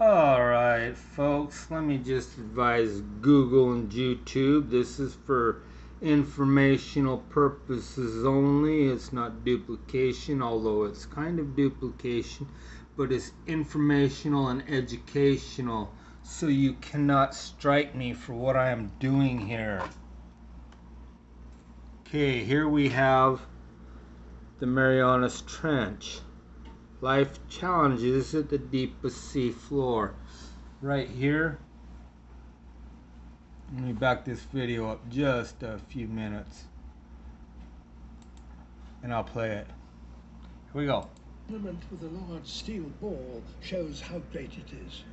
Alright folks, let me just advise Google and YouTube. This is for informational purposes only. It's not duplication, although it's kind of duplication, but it's informational and educational, so you cannot strike me for what I am doing here. Okay, here we have the Marianas Trench. Life challenges at the deepest sea floor. Right here. Let me back this video up just a few minutes and I'll play it. Here we go. Ornament with a large steel ball shows how great it is.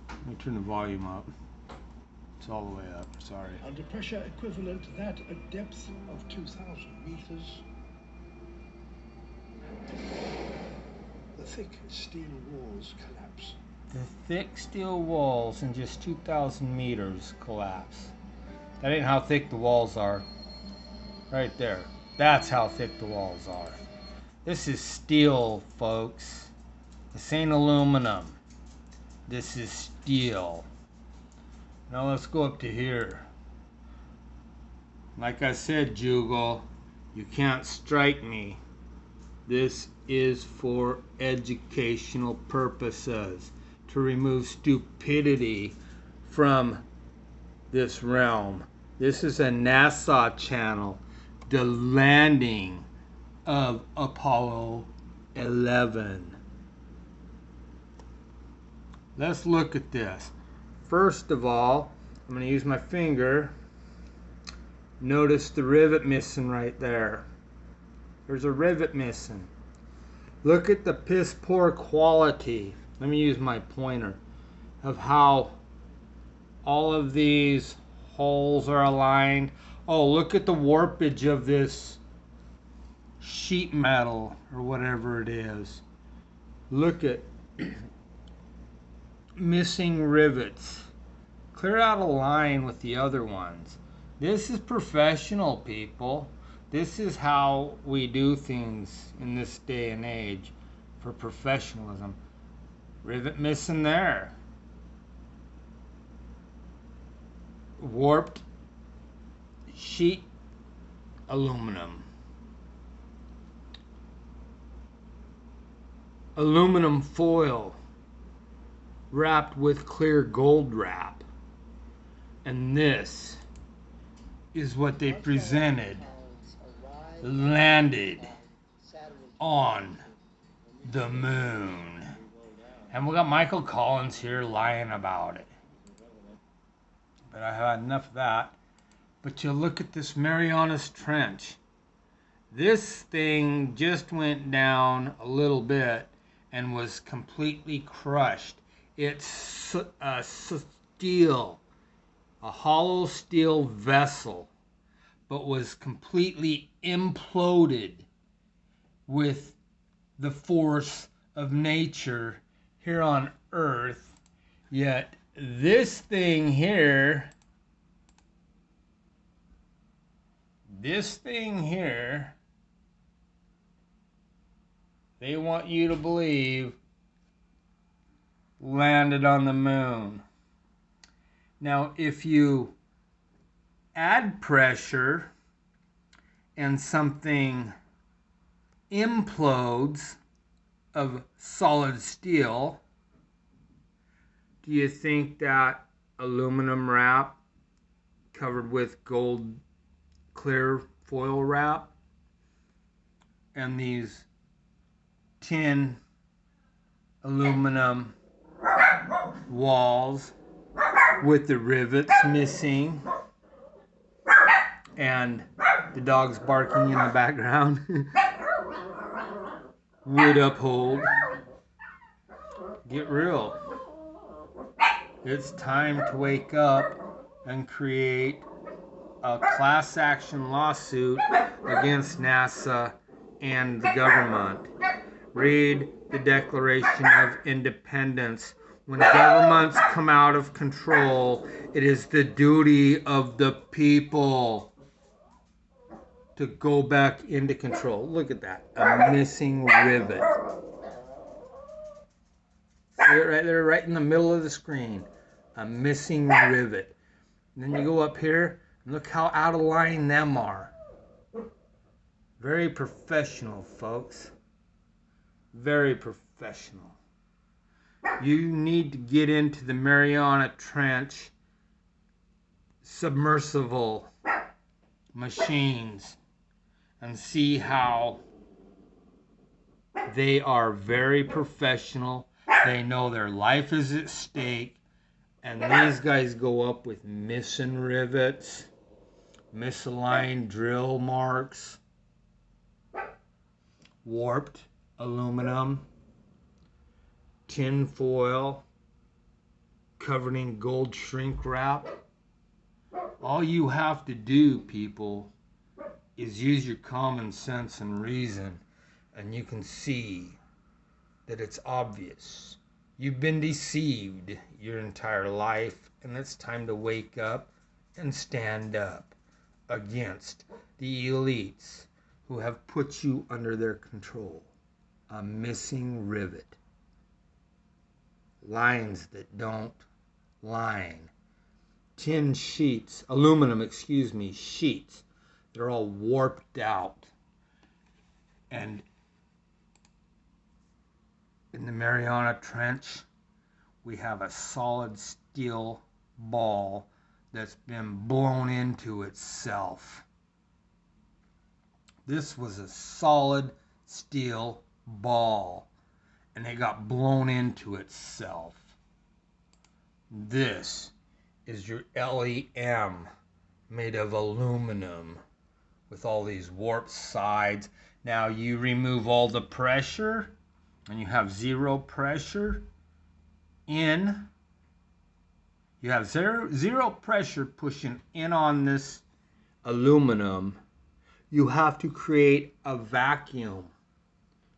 Let me turn the volume up. It's all the way up, sorry. Under pressure equivalent to that at depth of 2,000 meters. The thick steel walls collapse. The thick steel walls in just 2,000 meters collapse. That ain't how thick the walls are. Right there. That's how thick the walls are. This is steel, folks. This ain't aluminum. This is steel. Now let's go up to here. Like I said, Jugal, you can't strike me. This is for educational purposes, to remove stupidity from this realm. This is a NASA channel, the landing of Apollo 11. Let's look at this. First of all, I'm going to use my finger. Notice the rivet missing right there. There's a rivet missing. Look at the piss poor quality. Let me use my pointer. Of how all of these holes are aligned. Oh, look at the warpage of this sheet metal or whatever it is. Look at missing rivets. Clear out a line with the other ones. This is professional, people. This is how we do things in this day and age for professionalism. Rivet missing there. Warped sheet aluminum. Aluminum foil wrapped with clear gold wrap. And this is what they presented, landed on the moon. And we got Michael Collins here lying about it. But I had enough of that. But you look at this Marianas Trench. This thing just went down a little bit and was completely crushed. It's a steel, a hollow steel vessel, but was completely imploded with the force of nature here on Earth. Yet this thing here, they want you to believe landed on the moon. Now, if you add pressure and something implodes of solid steel, do you think that aluminum wrap covered with gold clear foil wrap and these tin aluminum walls with the rivets missing and the dogs barking in the background would uphold? Get real. It's time to wake up and create a class action lawsuit against NASA and the government. Read the Declaration of Independence. When governments come out of control, it is the duty of the people to go back into control. Look at that, a missing rivet. right there, right in the middle of the screen. A missing rivet. And then you go up here and look how out of line them are. Very professional, folks. Very professional. You need to get into the Mariana Trench submersible machines and see how they are very professional. They know their life is at stake. And these guys go up with missing rivets, misaligned drill marks, warped aluminum, tin foil, covered in gold shrink wrap. All you have to do, people, is use your common sense and reason, and you can see that it's obvious. You've been deceived your entire life, and it's time to wake up and stand up against the elites who have put you under their control. A missing rivet. Lines that don't line. Tin sheets, aluminum, sheets. They're all warped out. And in the Mariana Trench, we have a solid steel ball that's been blown into itself. This was a solid steel ball, and it got blown into itself. This is your LEM made of aluminum with all these warped sides. Now you remove all the pressure and you have zero pressure in. You have zero pressure pushing in on this aluminum. You have to create a vacuum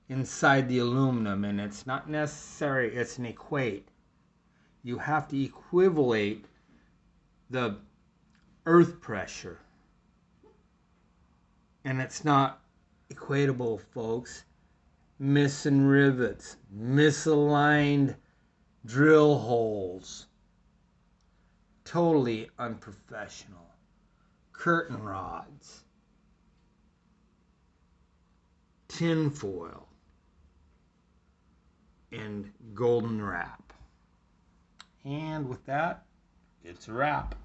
inside the aluminum, and it's not necessary, it's an equate. You have to equivalate the earth pressure. And it's not equatable, folks. Missing rivets, misaligned drill holes. Totally unprofessional. Curtain rods. Tin foil. And golden wrap. And with that, it's a wrap.